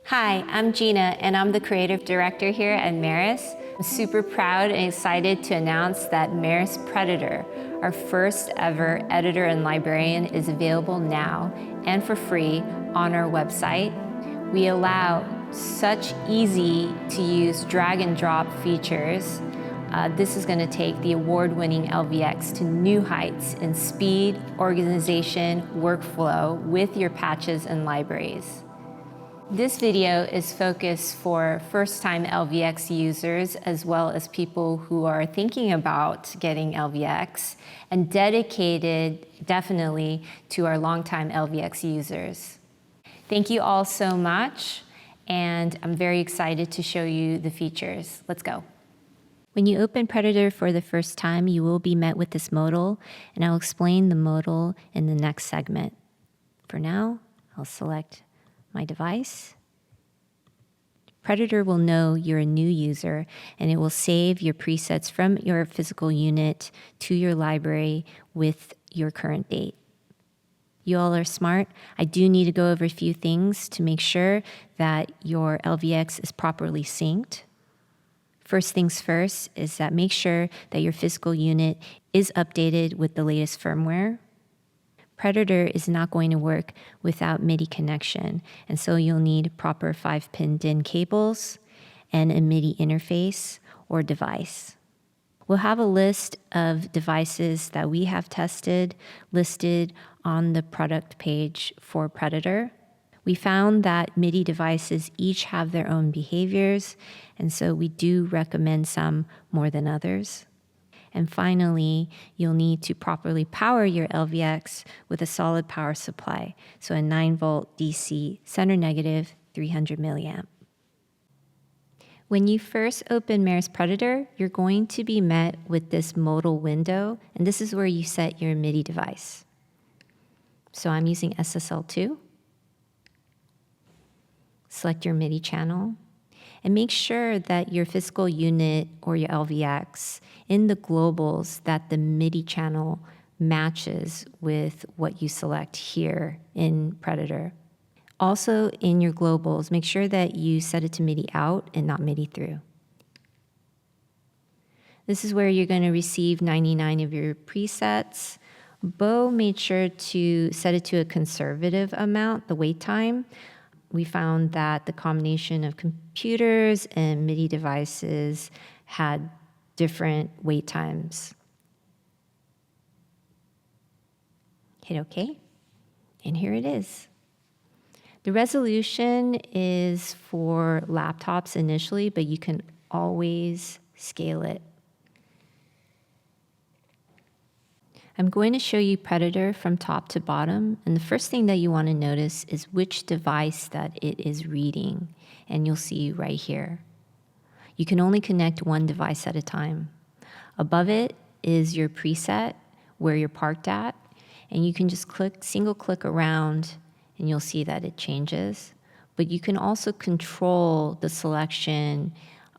Hi, I'm Jinna, and I'm the creative director here at Meris. I'm super proud and excited to announce that Meris prEDITOR, our first ever editor and librarian, is available now and for free on our website. We allow such easy to use drag and drop features. This is going to take the award-winning LVX to new heights in speed, organization, workflow with your patches and libraries. This video is focused for first-time LVX users as well as people who are thinking about getting LVX, and dedicated definitely to our longtime LVX users. Thank you all so much, and I'm very excited to show you the features. Let's go. When you open prEDITOR for the first time, you will be met with this modal, and I'll explain the modal in the next segment. For now, I'll select my device. prEDITOR will know you're a new user, and it will save your presets from your physical unit to your library with your current date. You all are smart. I do need to go over a few things to make sure that your LVX is properly synced. First things first is that make sure that your physical unit is updated with the latest firmware. prEDITOR is not going to work without MIDI connection, and so you'll need proper 5-pin DIN cables and a MIDI interface or device. We'll have a list of devices that we have tested listed on the product page for prEDITOR. We found that MIDI devices each have their own behaviors, and so we do recommend some more than others. And finally, you'll need to properly power your LVX with a solid power supply, so a 9-volt DC center negative 300 milliamp. When you first open Meris prEDITOR, you're going to be met with this modal window, and this is where you set your MIDI device. So I'm using SSL2. Select your MIDI channel, and make sure that your physical unit or your LVX in the globals that the MIDI channel matches with what you select here in prEDITOR. Also in your globals, make sure that you set it to MIDI out and not MIDI through. This is where you're going to receive 99 of your presets. Bo made sure to set it to a conservative amount, the wait time. We found that the combination of computers and MIDI devices had different wait times. Hit OK, and here it is. The resolution is for laptops initially, but you can always scale it. I'm going to show you prEDITOR from top to bottom, and the first thing that you want to notice is which device that it is reading, and you'll see right here. You can only connect one device at a time. Above it is your preset, where you're parked at, and you can just single click around, and you'll see that it changes. But you can also control the selection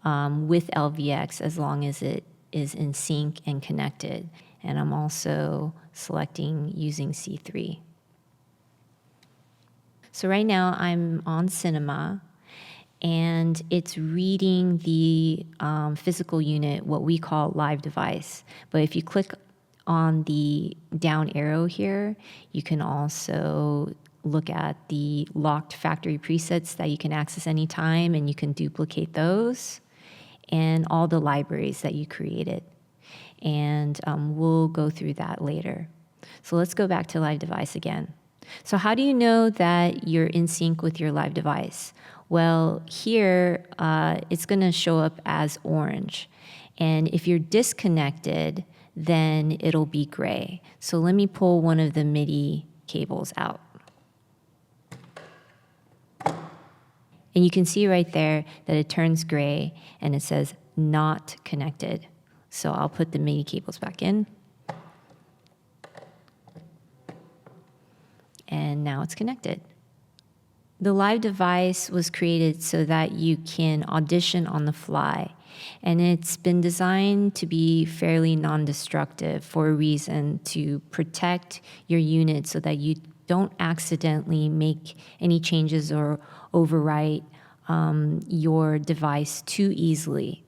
with LVX as long as it is in sync and connected. And I'm also selecting using C3. So right now I'm on Cinema, and it's reading the physical unit, what we call live device. But if you click on the down arrow here, you can also look at the locked factory presets that you can access anytime, and you can duplicate those, and all the libraries that you created. And we'll go through that later. So let's go back to live device again. So how do you know that you're in sync with your live device? Well, here it's going to show up as orange. And if you're disconnected, then it'll be gray. So let me pull one of the MIDI cables out. And you can see right there that it turns gray and it says not connected. So I'll put the MIDI cables back in. And now it's connected. The live device was created so that you can audition on the fly. And it's been designed to be fairly non-destructive for a reason, to protect your unit so that you don't accidentally make any changes or overwrite your device too easily.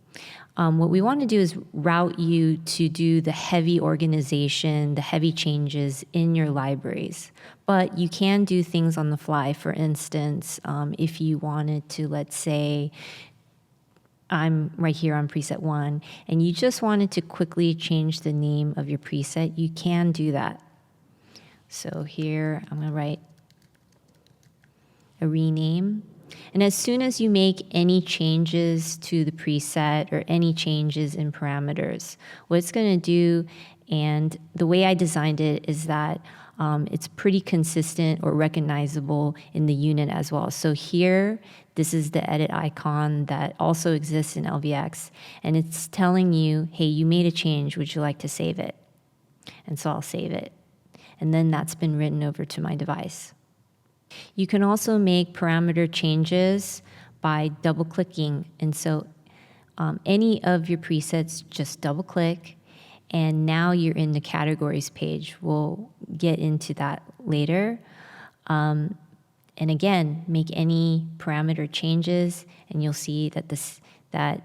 What we want to do is route you to do the heavy organization, the heavy changes in your libraries. But you can do things on the fly. For instance, if you wanted to, let's say, I'm right here on preset 1, and you just wanted to quickly change the name of your preset, you can do that. So here, I'm going to write a rename. And as soon as you make any changes to the preset or any changes in parameters, what it's going to do, and the way I designed it is that it's pretty consistent or recognizable in the unit as well. So here, this is the edit icon that also exists in LVX, and it's telling you, hey, you made a change, would you like to save it? And so I'll save it. And then that's been written over to my device. You can also make parameter changes by double-clicking. And so any of your presets, just double-click, and now you're in the categories page. We'll get into that later. And again, make any parameter changes, and you'll see that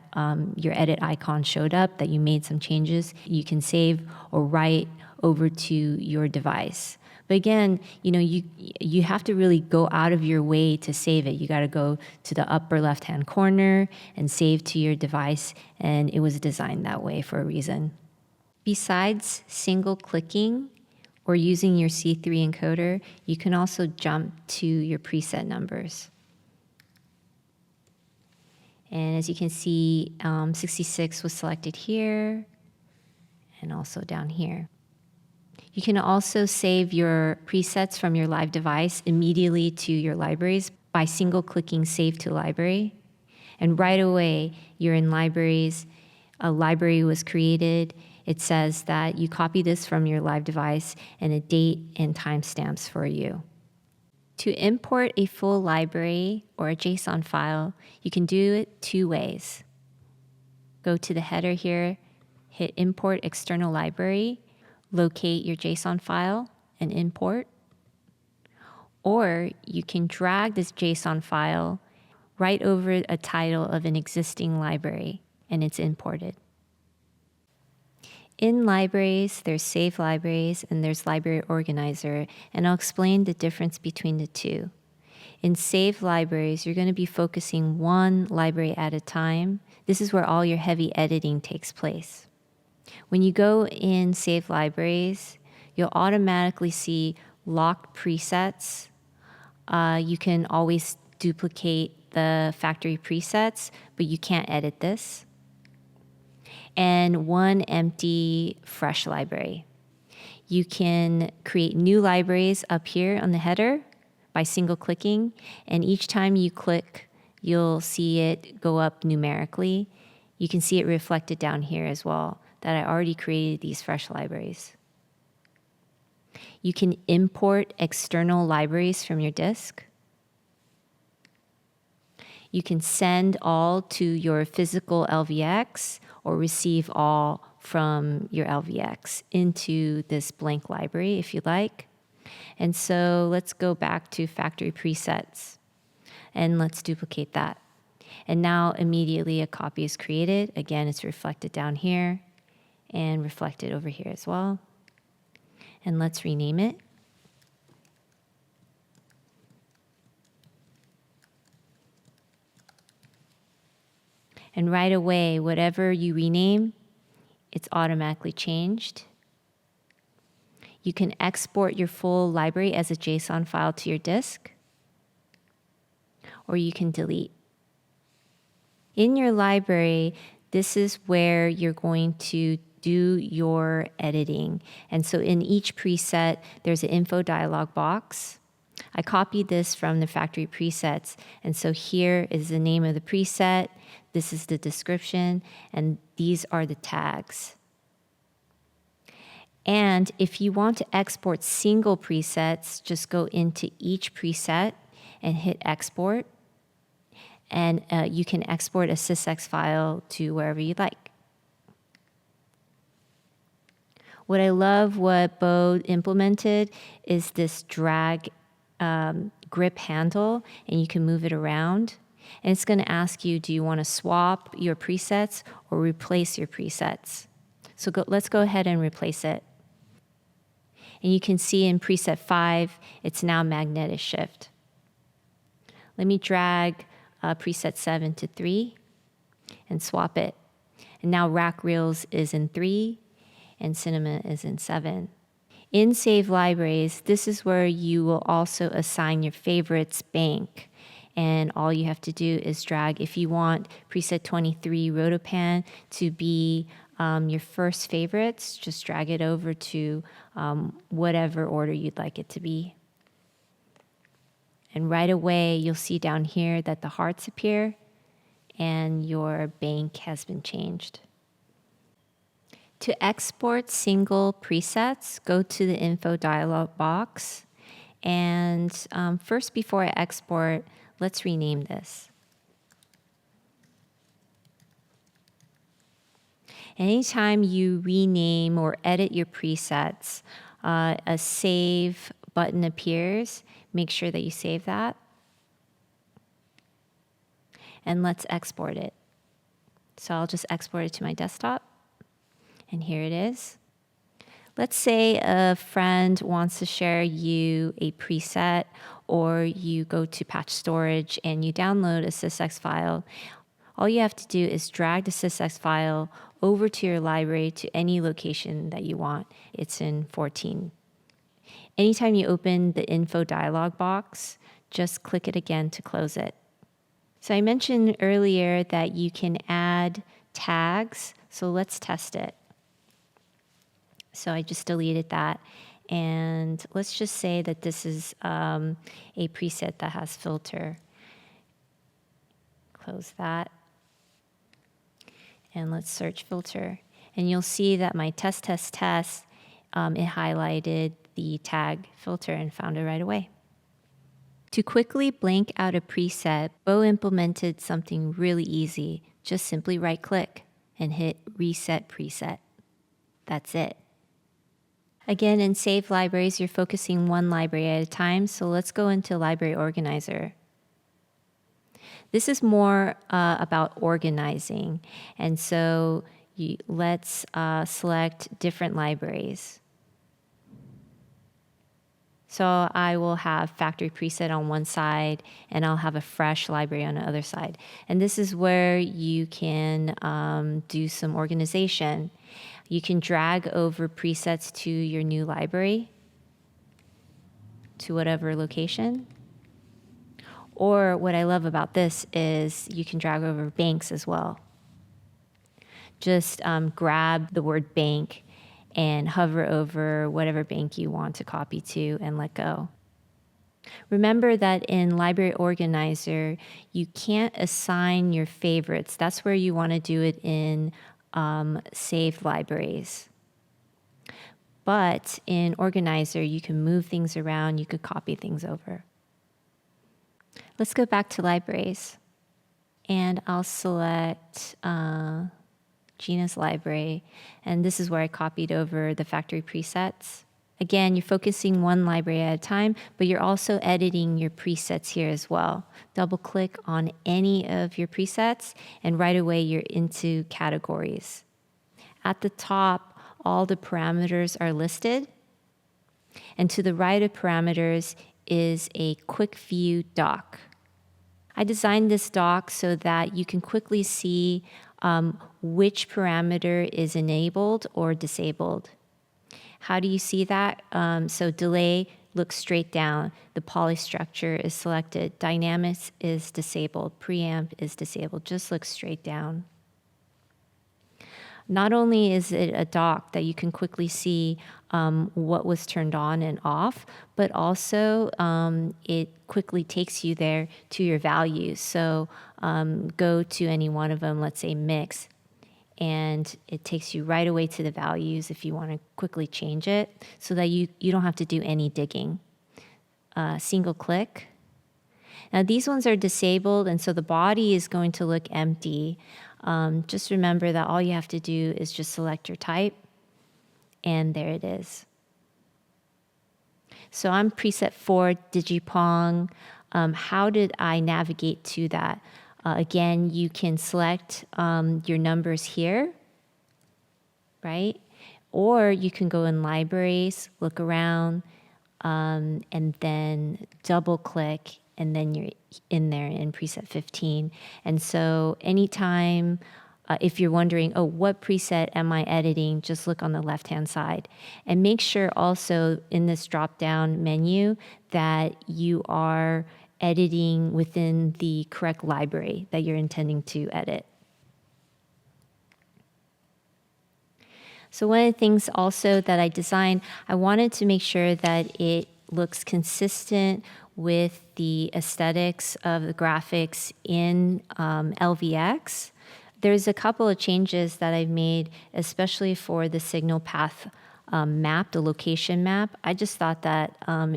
your edit icon showed up, that you made some changes. You can save or write over to your device. But again, you have to really go out of your way to save it. You got to go to the upper left-hand corner and save to your device, and it was designed that way for a reason. Besides single-clicking or using your C3 encoder, you can also jump to your preset numbers. And as you can see, 66 was selected here and also down here. You can also save your presets from your live device immediately to your libraries by single-clicking Save to Library. And right away, you're in Libraries. A library was created. It says that you copy this from your live device and a date and timestamps for you. To import a full library or a JSON file, you can do it two ways. Go to the header here, hit Import External Library, locate your JSON file and import. Or you can drag this JSON file right over a title of an existing library and it's imported. In libraries, there's Save Libraries and there's Library Organizer, and I'll explain the difference between the two. In Save Libraries, you're going to be focusing one library at a time. This is where all your heavy editing takes place. When you go in Save Libraries, you'll automatically see locked presets. You can always duplicate the factory presets, but you can't edit this. And one empty fresh library. You can create new libraries up here on the header by single-clicking, and each time you click, you'll see it go up numerically. You can see it reflected down here as well, that I already created these fresh libraries. You can import external libraries from your disk. You can send all to your physical LVX or receive all from your LVX into this blank library if you'd like. And so let's go back to factory presets and let's duplicate that. And now immediately a copy is created. Again, it's reflected down here and reflected over here as well. And let's rename it. And right away, whatever you rename, it's automatically changed. You can export your full library as a JSON file to your disk, or you can delete. In your library, this is where you're going to do your editing. And so in each preset, there's an info dialog box. I copied this from the factory presets. And so here is the name of the preset. This is the description. And these are the tags. And if you want to export single presets, just go into each preset and hit export. And you can export a sysex file to wherever you'd like. What I love what Bo implemented is this drag grip handle, and you can move it around. And it's going to ask you, do you want to swap your presets or replace your presets? So let's go ahead and replace it. And you can see in preset 5, it's now magnetic shift. Let me drag preset 7 to 3 and swap it. And now rack reels is in 3 and cinema is in 7. In Save Libraries, this is where you will also assign your favorites bank. And all you have to do is drag, if you want preset 23 Rotopan to be your first favorites, just drag it over to whatever order you'd like it to be. And right away, you'll see down here that the hearts appear and your bank has been changed. To export single presets, go to the info dialog box. And first, before I export, let's rename this. Anytime you rename or edit your presets, a save button appears. Make sure that you save that. And let's export it. So I'll just export it to my desktop. And here it is. Let's say a friend wants to share you a preset, or you go to patch storage and you download a sysex file. All you have to do is drag the sysex file over to your library to any location that you want. It's in 14. Anytime you open the info dialog box, just click it again to close it. So I mentioned earlier that you can add tags, so let's test it. So I just deleted that. And let's just say that this is a preset that has filter. Close that. And let's search filter. And you'll see that my test, it highlighted the tag filter and found it right away. To quickly blank out a preset, Bo implemented something really easy. Just simply right-click and hit Reset Preset. That's it. Again, in Save Libraries, you're focusing one library at a time, so let's go into Library Organizer. This is more about organizing, and so let's select different libraries. So I will have factory preset on one side, and I'll have a fresh library on the other side. And this is where you can do some organization. You can drag over presets to your new library, to whatever location. Or what I love about this is you can drag over banks as well. Just grab the word bank and hover over whatever bank you want to copy to and let go. Remember that in Library Organizer, you can't assign your favorites. That's where you want to do it in saved libraries. But in Organizer, you can move things around, you could copy things over. Let's go back to libraries. And I'll select Jinna's library. And this is where I copied over the factory presets. Again, you're focusing one library at a time, but you're also editing your presets here as well. Double click on any of your presets, and right away you're into categories. At the top, all the parameters are listed. And to the right of parameters is a quick view doc. I designed this doc so that you can quickly see which parameter is enabled or disabled. How do you see that? So delay looks straight down. The poly structure is selected. Dynamics is disabled. Preamp is disabled. Just looks straight down. Not only is it a doc that you can quickly see what was turned on and off, but also it quickly takes you there to your values. So go to any one of them, let's say mix, and it takes you right away to the values if you want to quickly change it so that you don't have to do any digging. Single click. Now these ones are disabled, and so the body is going to look empty. Just remember that all you have to do is just select your type, and there it is. So I'm preset 4, Digipong. How did I navigate to that? Again, you can select your numbers here, right? Or you can go in libraries, look around, and then double click, and then you're in there in preset 15. And so anytime, if you're wondering, oh, what preset am I editing, just look on the left-hand side. And make sure also in this drop-down menu that you are editing within the correct library that you're intending to edit. So one of the things also that I designed, I wanted to make sure that it looks consistent with the aesthetics of the graphics in LVX. There's a couple of changes that I've made, especially for the signal path map, the location map. I just thought that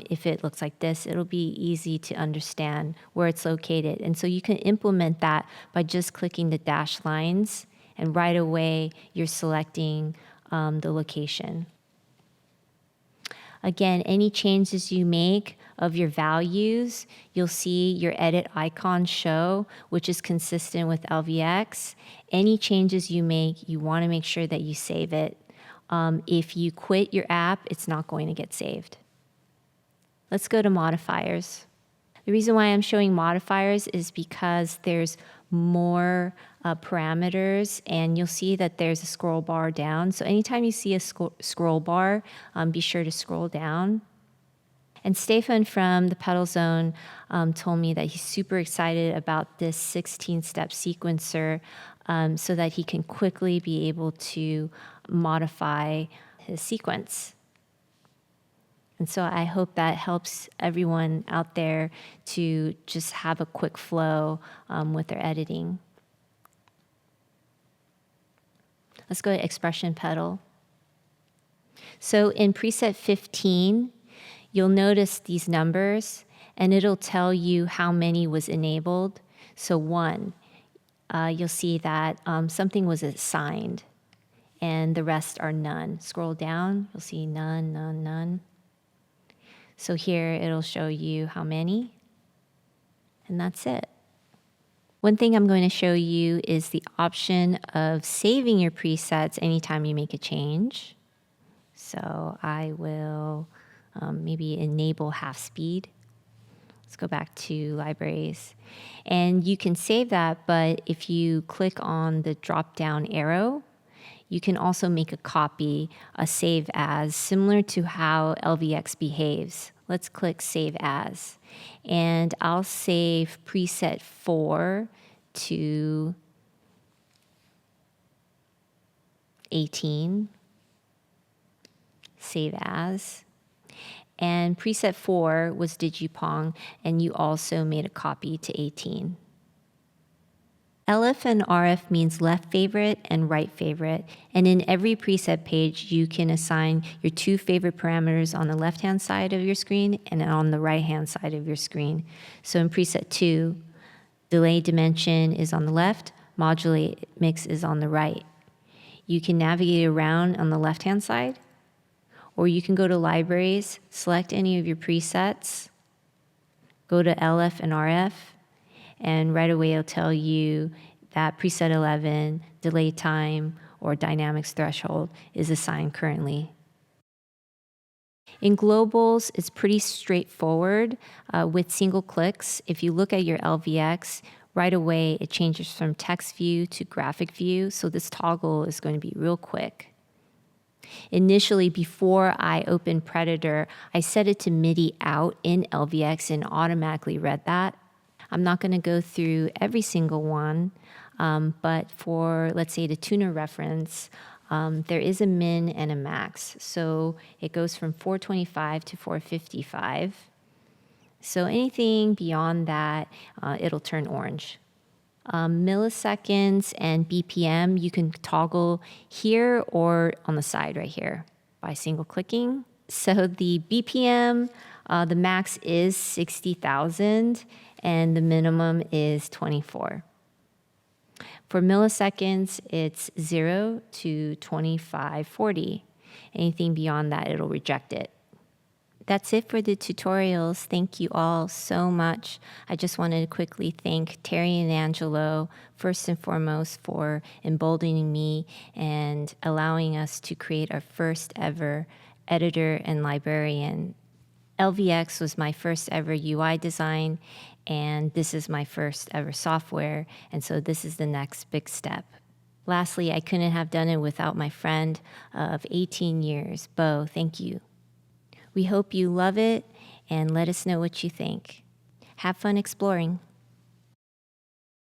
if it looks like this, it'll be easy to understand where it's located. And so you can implement that by just clicking the dashed lines, and right away you're selecting the location. Again, any changes you make of your values, you'll see your edit icon show, which is consistent with LVX. Any changes you make, you want to make sure that you save it. If you quit your app, it's not going to get saved. Let's go to modifiers. The reason why I'm showing modifiers is because there's more parameters, and you'll see that there's a scroll bar down. So anytime you see a scroll bar, be sure to scroll down. And Stefan from the Pedal Zone told me that he's super excited about this 16-step sequencer so that he can quickly be able to modify his sequence. And so I hope that helps everyone out there to just have a quick flow with their editing. Let's go to expression pedal. So in preset 15, you'll notice these numbers, and it'll tell you how many was enabled. So 1, you'll see that something was assigned, and the rest are none. Scroll down, you'll see none, none, none. So here it'll show you how many, and that's it. One thing I'm going to show you is the option of saving your presets anytime you make a change. So I will maybe enable half speed. Let's go back to libraries. And you can save that, but if you click on the drop-down arrow, you can also make a copy, a save as, similar to how LVX behaves. Let's click Save As. And I'll save preset 4 to 18. Save As. And preset 4 was Digipong, and you also made a copy to 18. LF and RF means left favorite and right favorite, and in every preset page you can assign your 2 favorite parameters on the left-hand side of your screen and on the right-hand side of your screen. So in preset 2, delay dimension is on the left, modulate mix is on the right. You can navigate around on the left-hand side, or you can go to libraries, select any of your presets, go to LF and RF, and right away it'll tell you that preset 11, delay time, or dynamics threshold is assigned currently. In globals, it's pretty straightforward with single clicks. If you look at your LVX, right away it changes from text view to graphic view, so this toggle is going to be real quick. Initially, before I opened prEDITOR, I set it to MIDI out in LVX and automatically read that. I'm not going to go through every single one, but for, let's say, the tuner reference, there is a min and a max. So it goes from 425 to 455. So anything beyond that, it'll turn orange. Milliseconds and BPM, you can toggle here or on the side right here by single clicking. So the BPM, the max is 60,000 and the minimum is 24. For milliseconds, it's 0 to 2540. Anything beyond that, it'll reject it. That's it for the tutorials. Thank you all so much. I just wanted to quickly thank Terry and Angelo, first and foremost, for emboldening me and allowing us to create our first ever editor and librarian. LVX was my first ever UI design, and this is my first ever software, and so this is the next big step. Lastly, I couldn't have done it without my friend of 18 years, Bo. Thank you. We hope you love it, and let us know what you think. Have fun exploring.